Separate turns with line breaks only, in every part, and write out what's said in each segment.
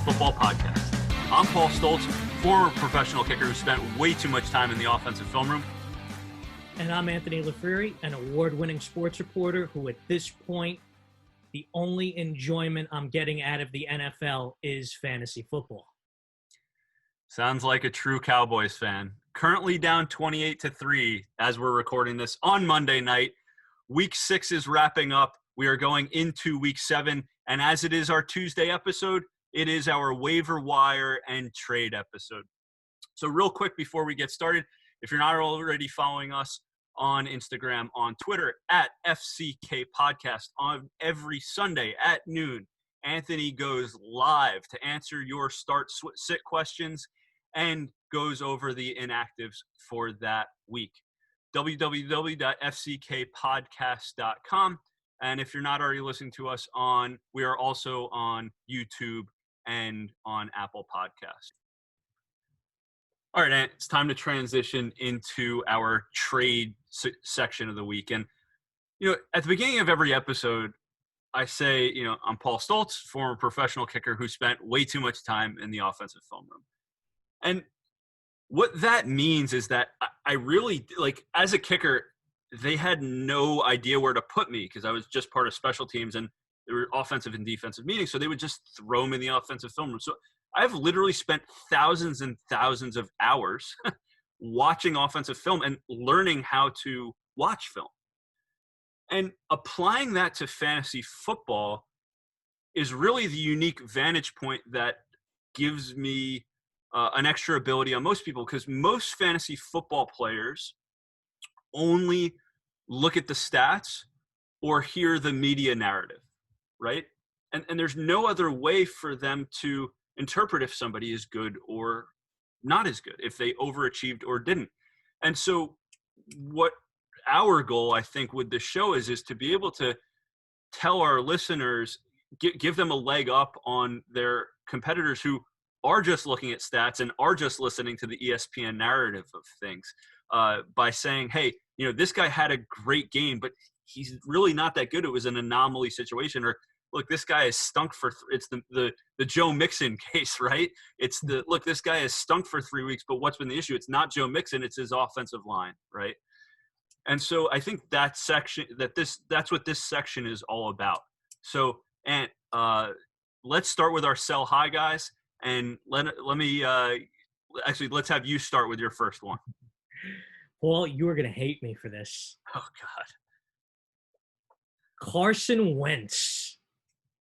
Football Podcast. I'm Paul Stoltz, former professional kicker who spent way too much time in the offensive film room.
And I'm Anthony LaFreri, an award-winning sports reporter who at this point, the only enjoyment I'm getting out of the NFL is fantasy football.
Sounds like a true Cowboys fan. Currently down 28-3 as we're recording this on Monday night. Week 6 is wrapping up. We are going into Week 7. And as it is our Tuesday episode, it is our waiver wire and trade episode. So real quick before we get started, if you're not already following us on Instagram, on Twitter, at FCK Podcast, on every Sunday at noon, Anthony goes live to answer your start-sit questions and goes over the inactives for that week. www.fckpodcast.com. And if you're not already listening to us we are also on YouTube and on Apple Podcast. All right, Ant, it's time to transition into our trade section of the week. And, at the beginning of every episode, I say, I'm Paul Stoltz, former professional kicker who spent way too much time in the offensive film room. And what that means is that I really, as a kicker, they had no idea where to put me because I was just part of special teams and there were offensive and defensive meetings. So they would just throw me in the offensive film room. So I've literally spent thousands and thousands of hours watching offensive film and learning how to watch film. And applying that to fantasy football is really the unique vantage point that gives me an extra ability on most people, because most fantasy football players only look at the stats or hear the media narrative, right? And there's no other way for them to interpret if somebody is good or not as good, if they overachieved or didn't. And so what our goal, I think, with this show is to be able to tell our listeners, give them a leg up on their competitors who are just looking at stats and are just listening to the ESPN narrative of things, by saying, hey, this guy had a great game, but he's really not that good. It was an anomaly situation. Or, look, this guy has stunk for it's the Joe Mixon case, right? It's look, this guy has stunk for 3 weeks, but what's been the issue? It's not Joe Mixon, it's his offensive line, right? And so I think that's what this section is all about. So, and let's start with our sell high guys, and let's have you start with your first one.
Paul, you are going to hate me for this.
Oh, God.
Carson Wentz.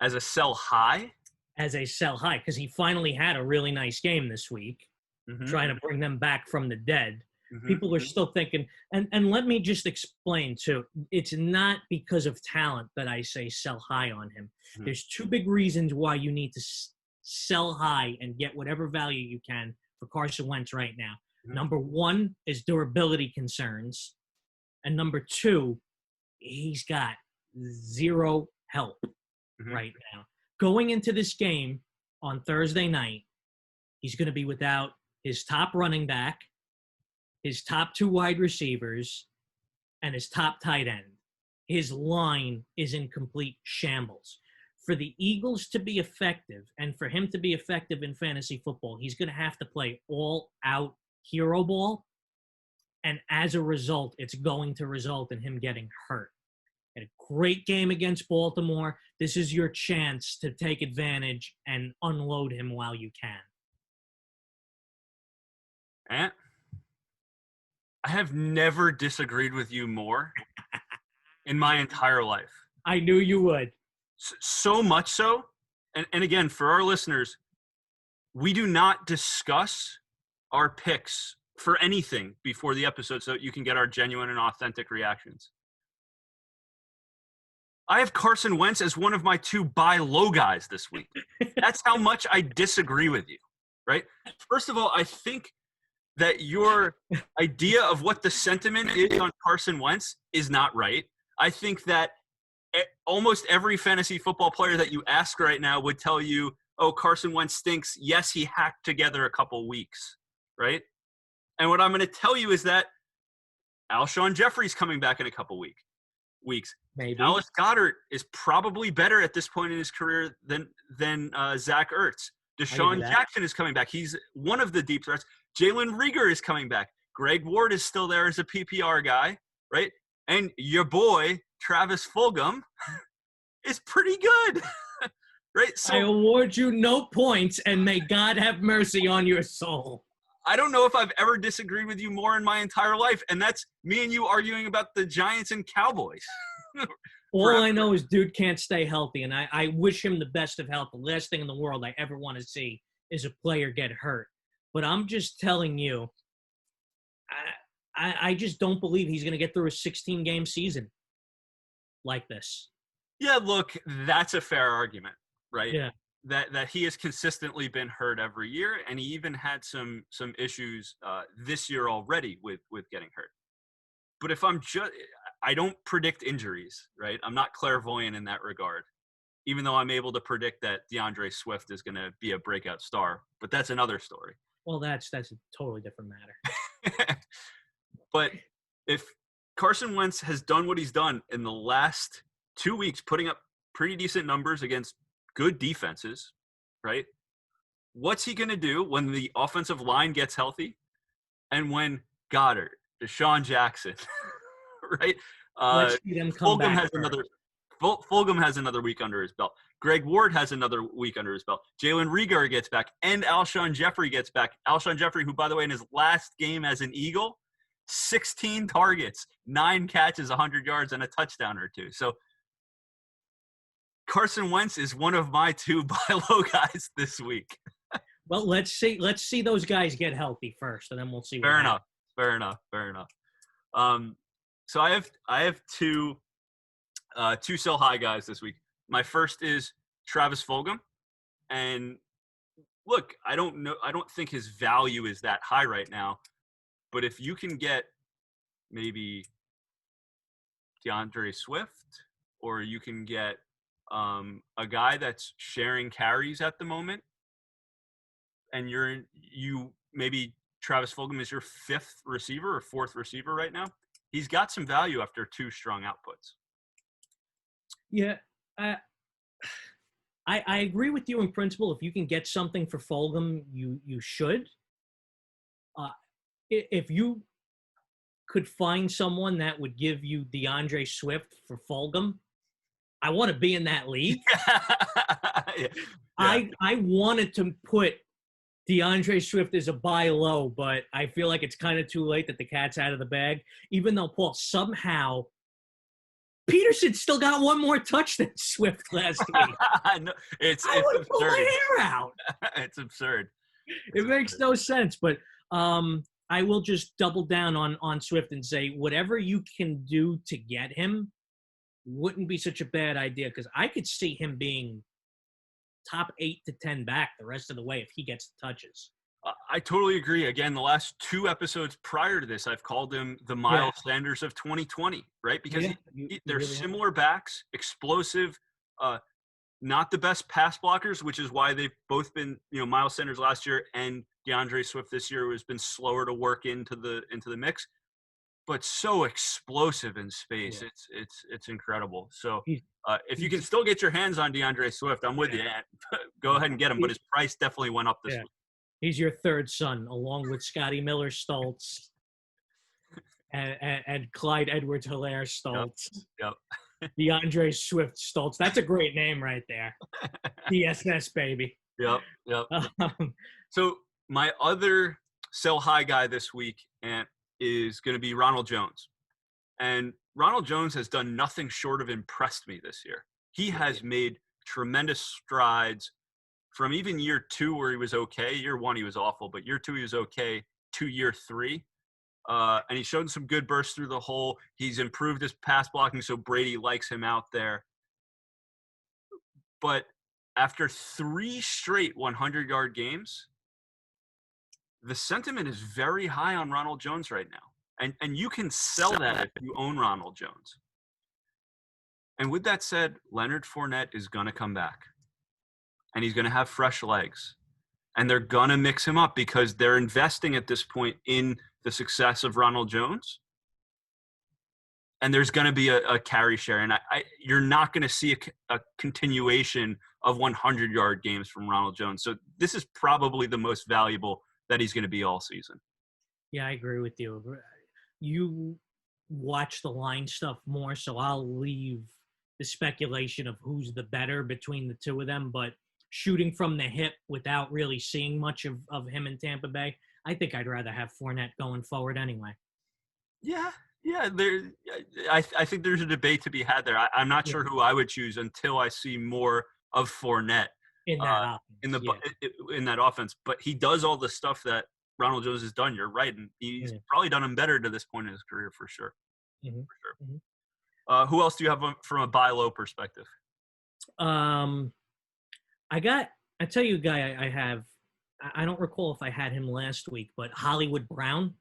As a sell high?
As a sell high, because he finally had a really nice game this week, trying to bring them back from the dead. Mm-hmm. People are still thinking, and let me just explain, too, it's not because of talent that I say sell high on him. Mm-hmm. There's two big reasons why you need to sell high and get whatever value you can for Carson Wentz right now. Mm-hmm. Number one is durability concerns. And number two, he's got zero help right now. Going into this game on Thursday night, he's going to be without his top running back, his top two wide receivers, and his top tight end. His line is in complete shambles. For the Eagles to be effective, and for him to be effective in fantasy football, he's going to have to play all-out hero ball, and as a result, it's going to result in him getting hurt. Had a great game against Baltimore. This is your chance to take advantage and unload him while you can.
Ant, I have never disagreed with you more in my entire life.
I knew you would.
So much so, and again, for our listeners, we do not discuss our picks for anything before the episode so that you can get our genuine and authentic reactions. I have Carson Wentz as one of my two buy low guys this week. That's how much I disagree with you, right? First of all, I think that your idea of what the sentiment is on Carson Wentz is not right. I think that almost every fantasy football player that you ask right now would tell you, oh, Carson Wentz stinks. Yes, he hacked together a couple weeks, right? And what I'm going to tell you is that Alshon Jeffrey's coming back in a couple weeks.
Maybe.
Dallas Goddard is probably better at this point in his career than Zach Ertz. Deshaun Jackson is coming back. He's one of the deep threats. Jalen Reagor is coming back. Greg Ward is still there as a PPR guy, right? And your boy, Travis Fulgum, is pretty good, right? So,
I award you no points, and may God have mercy on your soul.
I don't know if I've ever disagreed with you more in my entire life, and that's me and you arguing about the Giants and Cowboys.
All I know is dude can't stay healthy, and I wish him the best of health. The last thing in the world I ever want to see is a player get hurt. But I'm just telling you, I just don't believe he's going to get through a 16-game season like this.
Yeah, look, that's a fair argument, right?
Yeah.
That he has consistently been hurt every year, and he even had some issues this year already with getting hurt. But if I don't predict injuries, right? I'm not clairvoyant in that regard, even though I'm able to predict that DeAndre Swift is going to be a breakout star. But that's another story.
Well, that's a totally different matter.
But if Carson Wentz has done what he's done in the last 2 weeks, putting up pretty decent numbers against good defenses, right? What's he going to do when the offensive line gets healthy and when Goddard, Deshaun Jackson, right?
Let's see them come
Fulgum
back.
Fulgum has another week under his belt. Greg Ward has another week under his belt. Jalen Reagor gets back, and Alshon Jeffrey gets back. Alshon Jeffrey, who, by the way, in his last game as an Eagle, 16 targets, 9 catches, 100 yards, and a touchdown or two. So Carson Wentz is one of my 2 buy low guys this week.
Well, let's see those guys get healthy first, and then we'll see.
Fair enough. So I have two sell high guys this week. My first is Travis Fulgham, and look, I don't think his value is that high right now, but if you can get maybe DeAndre Swift, or you can get a guy that's sharing carries at the moment, and you maybe Travis Fulgham is your 5th receiver or 4th receiver right now, he's got some value after 2 strong outputs.
Yeah, I agree with you in principle. If you can get something for Fulgham, you should. If you could find someone that would give you DeAndre Swift for Fulgham, I want to be in that league.
Yeah.
I wanted to put DeAndre Swift as a buy low, but I feel like it's kind of too late that the cat's out of the bag. Even though, Paul, somehow Peterson still got 1 more touch than Swift last week.
No, it's
I would
absurd.
pull my hair out.
It's absurd.
It makes no sense, but I will just double down on Swift and say whatever you can do to get him wouldn't be such a bad idea, because I could see him being top 8 to 10 back the rest of the way if he gets the touches.
I totally agree. Again, the last 2 episodes prior to this, I've called him the Miles Sanders of 2020, right? Because they're really similar backs, explosive, not the best pass blockers, which is why they've both been, Miles Sanders last year and DeAndre Swift this year has been slower to work into the mix, but so explosive in space. Yeah. It's incredible. So if you can still get your hands on DeAndre Swift, I'm with you. Go ahead and get him, but his price definitely went up this week.
He's your 3rd son, along with Scotty Miller-Stoltz and Clyde Edwards-Helaire Stoltz.
Yep.
DeAndre Swift Stoltz. That's a great name right there. DSS, baby.
Yep. So my other sell high guy this week is going to be Ronald Jones. And Ronald Jones has done nothing short of impressed me this year. He has made tremendous strides from even year 2 where he was okay. Year 1 he was awful, but year 2 he was okay, to year 3. And he's shown some good bursts through the hole. He's improved his pass blocking, so Brady likes him out there. But after 3 straight 100-yard games, the sentiment is very high on Ronald Jones right now. And you can sell that if you own Ronald Jones. And with that said, Leonard Fournette is going to come back. And he's going to have fresh legs. And they're going to mix him up because they're investing at this point in the success of Ronald Jones. And there's going to be a carry share. And you're not going to see a continuation of 100-yard games from Ronald Jones. So this is probably the most valuable that he's going to be all season.
Yeah, I agree with you. You watch the line stuff more, so I'll leave the speculation of who's the better between the two of them. But shooting from the hip without really seeing much of him in Tampa Bay, I think I'd rather have Fournette going forward anyway.
Yeah. I think there's a debate to be had there. I'm not sure who I would choose until I see more of Fournette
in that offense,
in that offense. But he does all the stuff that Ronald Jones has done. You're right, and he's probably done him better to this point in his career for sure.
Mm-hmm.
For sure. Mm-hmm. Who else do you have from a buy low perspective?
I tell you a guy I have. I don't recall if I had him last week, but Hollywood Brown.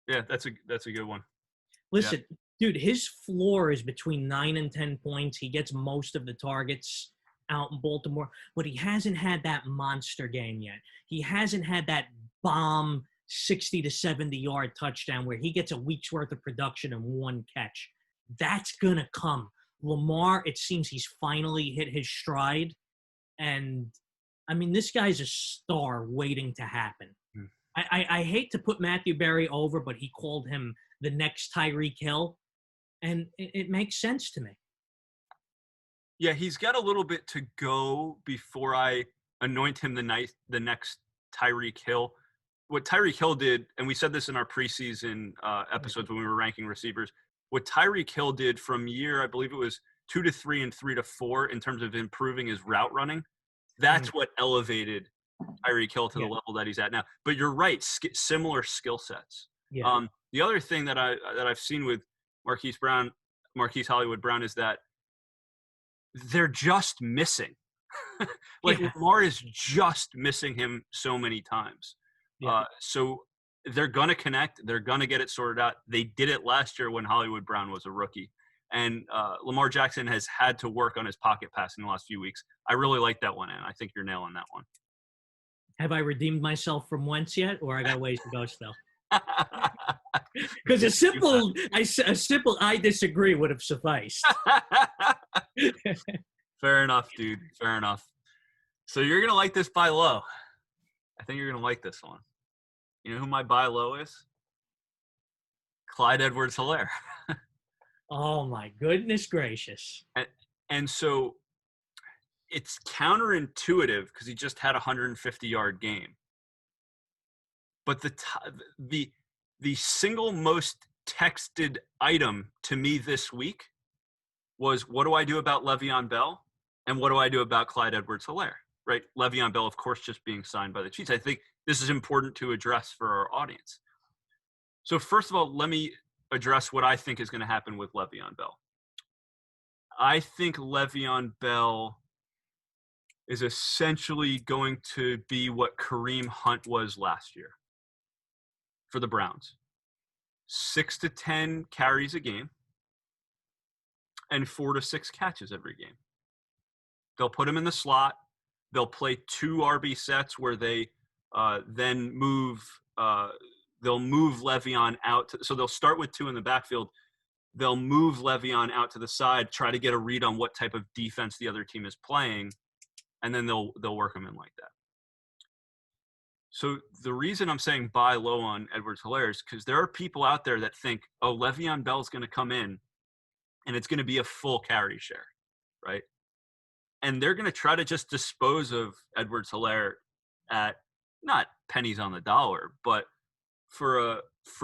Yeah, that's a good one.
Listen, dude, his floor is between 9 and 10 points. He gets most of the targets out in Baltimore, but he hasn't had that monster game yet. He hasn't had that bomb 60 to 70-yard touchdown where he gets a week's worth of production in one catch. That's going to come. Lamar, it seems he's finally hit his stride. And, I mean, this guy's a star waiting to happen. I hate to put Matthew Berry over, but he called him the next Tyreek Hill, and it makes sense to me.
Yeah, he's got a little bit to go before I anoint him the next Tyreek Hill. What Tyreek Hill did, and we said this in our preseason episodes when we were ranking receivers, what Tyreek Hill did from year, I believe it was 2 to 3 and 3 to 4 in terms of improving his route running, that's what elevated Tyreek Hill to the level that he's at now. But you're right, similar skill sets.
Yeah.
The other thing that I've seen with Marquis Hollywood Brown is that they're just missing. Lamar is just missing him so many times. So they're going to connect. They're going to get it sorted out. They did it last year when Hollywood Brown was a rookie. And Lamar Jackson has had to work on his pocket passing the last few weeks. I really like that one, and I think you're nailing that one.
Have I redeemed myself from Wentz yet, or I got ways to go still? Because a simple I disagree would have sufficed.
Fair enough, dude. Fair enough. So you're going to like this buy low. I think you're going to like this one. You know who my buy low is? Clyde Edwards-Helaire.
Oh, my goodness gracious.
And so it's counterintuitive because he just had a 150-yard game. But the single most texted item to me this week was, what do I do about Le'Veon Bell? And what do I do about Clyde Edwards-Helaire? Right? Le'Veon Bell, of course, just being signed by the Chiefs. I think this is important to address for our audience. So first of all, let me address what I think is going to happen with Le'Veon Bell. I think Le'Veon Bell is essentially going to be what Kareem Hunt was last year for the Browns. 6 to 10 carries a game and 4 to 6 catches every game. They'll put him in the slot. They'll play 2 RB sets where they then move they'll move Le'Veon out. So they'll start with 2 in the backfield. They'll move Le'Veon out to the side, try to get a read on what type of defense the other team is playing, and then they'll work him in like that. So the reason I'm saying buy low on Edwards-Helaire is because there are people out there that think, oh, Le'Veon Bell's going to come in and it's going to be a full carry share, right? And they're going to try to just dispose of Edwards-Helaire at not pennies on the dollar, but for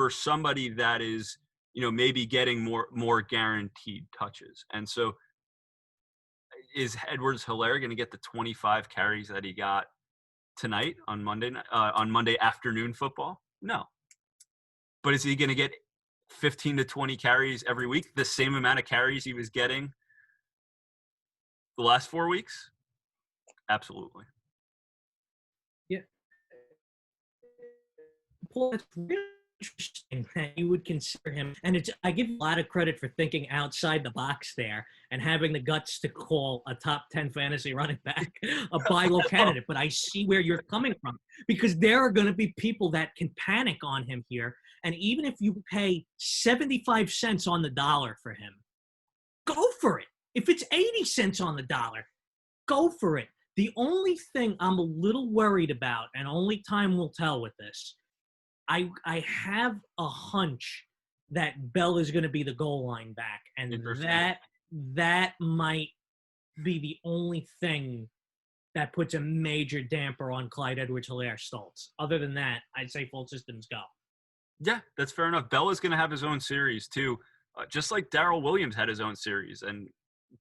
somebody that is, maybe getting more guaranteed touches. And so is Edwards-Helaire going to get the 25 carries that he got tonight on Monday afternoon football? No. But is he going to get 15 to 20 carries every week, the same amount of carries he was getting the last 4 weeks? Absolutely.
Yeah. Paul, it's really interesting that you would consider him, and I give you a lot of credit for thinking outside the box there and having the guts to call a top 10 fantasy running back a buy low candidate. But I see where you're coming from, because there are going to be people that can panic on him here. And even if you pay 75 cents on the dollar for him, go for it. If it's 80 cents on the dollar, go for it. The only thing I'm a little worried about, and only time will tell with this, I have a hunch that Bell is going to be the goal line back, and that might be the only thing that puts a major damper on Clyde Edwards-Helaire Stults. Other than that, I'd say full systems go.
Yeah, that's fair enough. Bell is going to have his own series too, just like Darrell Williams had his own series, and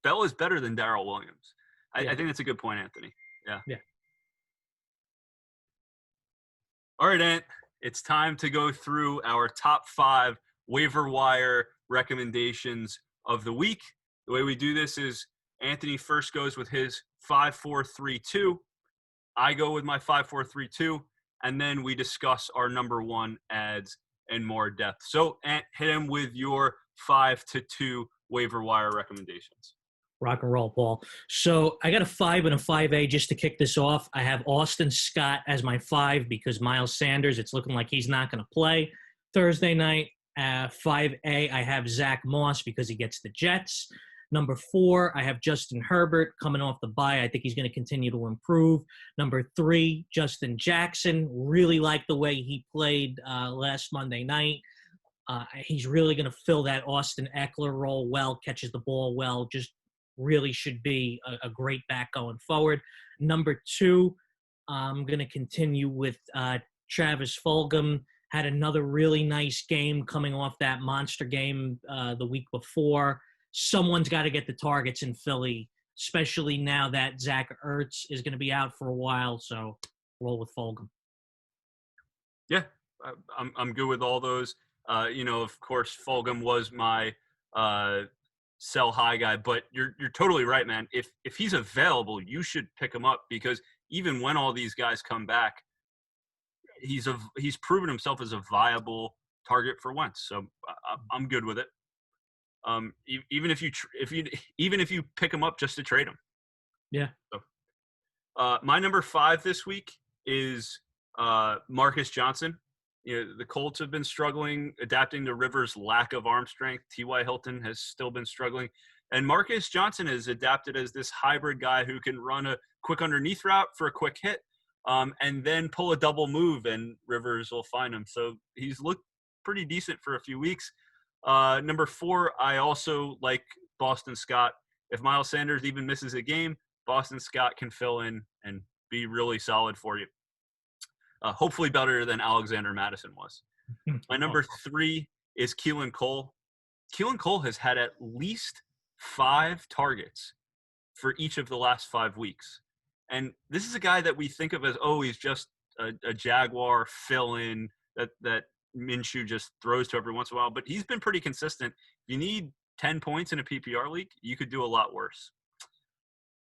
Bell is better than Darrell Williams. I think that's a good point, Anthony. Yeah. All right, Ant. It's time to go through our top 5 waiver wire recommendations of the week. The way we do this is Anthony first goes with his 5-4-3-2. I go with my 5-4-3-2, and then we discuss our number 1 ads in more depth. So, Ant, hit him with your 5-2 waiver wire recommendations.
Rock and roll, Paul. So I got a 5 and a 5A just to kick this off. I have Austin Scott as my 5 because Miles Sanders, it's looking like he's not going to play Thursday night. 5A, I have Zach Moss because he gets the Jets. Number 4, I have Justin Herbert coming off the bye. I think he's going to continue to improve. Number 3, Justin Jackson. Really like the way he played last Monday night. He's really going to fill that Austin Eckler role well, catches the ball well, just really should be a great back going forward. Number 2, I'm going to continue with Travis Fulgum. Had another really nice game coming off that monster game the week before. Someone's got to get the targets in Philly, especially now that Zach Ertz is going to be out for a while. So roll with Fulgum.
Yeah, I'm good with all those. Of course, Fulgum was my sell high guy, but you're totally right, man. If he's available, you should pick him up because even when all these guys come back, he's proven himself as a viable target for Wentz. So I'm good with it. Even if you pick him up just to trade him.
Yeah.
So, my number 5 this week is Marcus Johnson. The Colts have been struggling adapting to Rivers' lack of arm strength. T.Y. Hilton has still been struggling. And Marcus Johnson has adapted as this hybrid guy who can run a quick underneath route for a quick hit and then pull a double move, and Rivers will find him. So he's looked pretty decent for a few weeks. Number 4, I also like Boston Scott. If Miles Sanders even misses a game, Boston Scott can fill in and be really solid for you. Hopefully better than Alexander Madison was. My number 3 is Keelan Cole. Keelan Cole has had at least 5 targets for each of the last 5 weeks. And this is a guy that we think of as, he's just a Jaguar fill-in that Minshew just throws to every once in a while. But he's been pretty consistent. If you need 10 points in a PPR league, you could do a lot worse.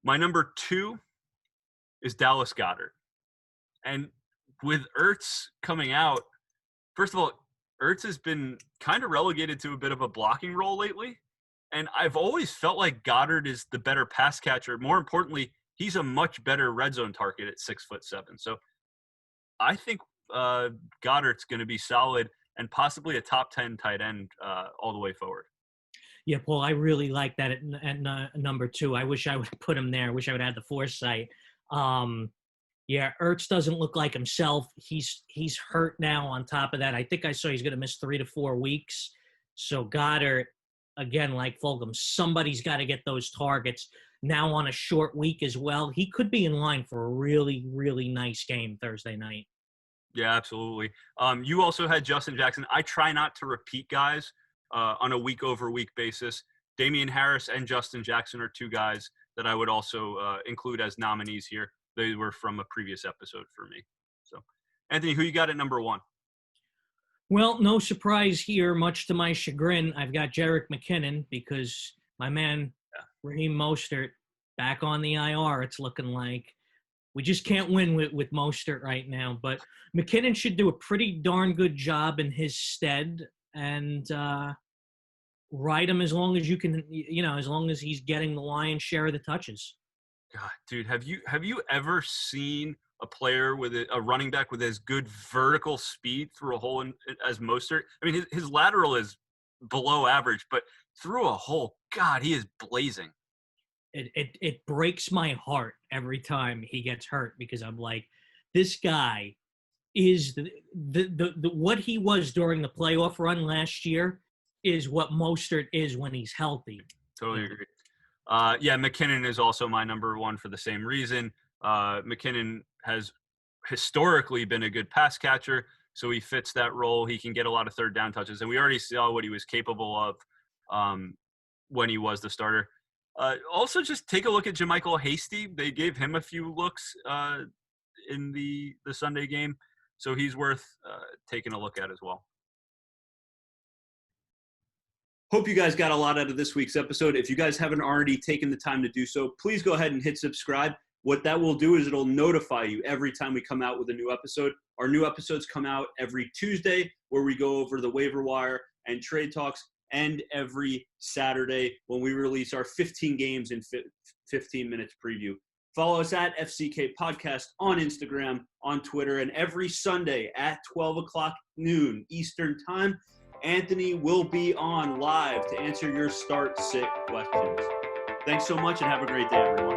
My number 2 is Dallas Goddard. And with Ertz coming out, first of all, Ertz has been kind of relegated to a bit of a blocking role lately. And I've always felt like Goddard is the better pass catcher. More importantly, he's a much better red zone target at 6'7". So I think Goddard's going to be solid and possibly a top 10 tight end all the way forward.
Yeah, Paul, I really like that at number 2. I wish I would have put him there. I wish I would have had the foresight. Yeah, Ertz doesn't look like himself. He's hurt now on top of that. I think I saw he's going to miss 3 to 4 weeks. So Goddard, again, like Fulgham, somebody's got to get those targets. Now on a short week as well, he could be in line for a really, really nice game Thursday night.
Yeah, absolutely. You also had Justin Jackson. I try not to repeat guys on a week-over-week basis. Damian Harris and Justin Jackson are 2 guys that I would also include as nominees here. They were from a previous episode for me. So, Anthony, who you got at number 1?
Well, no surprise here, much to my chagrin. I've got Jerick McKinnon because my man, Raheem Mostert, back on the IR, it's looking like. We just can't win with Mostert right now. But McKinnon should do a pretty darn good job in his stead and ride him as long as you can, as long as he's getting the lion's share of the touches.
God, dude, have you ever seen a player with a running back with as good vertical speed through a hole as Mostert? I mean, his lateral is below average, but through a hole, God, he is blazing.
it breaks my heart every time he gets hurt, because I'm like, this guy is the what he was during the playoff run last year is what Mostert is when he's healthy.
Totally agree. McKinnon is also my number one for the same reason. McKinnon has historically been a good pass catcher, so he fits that role. He can get a lot of third down touches, and we already saw what he was capable of when he was the starter. Also, just take a look at JaMychal Hasty. They gave him a few looks in the Sunday game, so he's worth taking a look at as well. Hope you guys got a lot out of this week's episode. If you guys haven't already taken the time to do so, please go ahead and hit subscribe. What that will do is it'll notify you every time we come out with a new episode. Our new episodes come out every Tuesday, where we go over the waiver wire and trade talks, and every Saturday when we release our 15 games in 15 minutes preview. Follow us at FCK Podcast on Instagram, on Twitter, and every Sunday at 12 o'clock noon Eastern Time, Anthony will be on live to answer your start-sit questions. Thanks so much, and have a great day, everyone.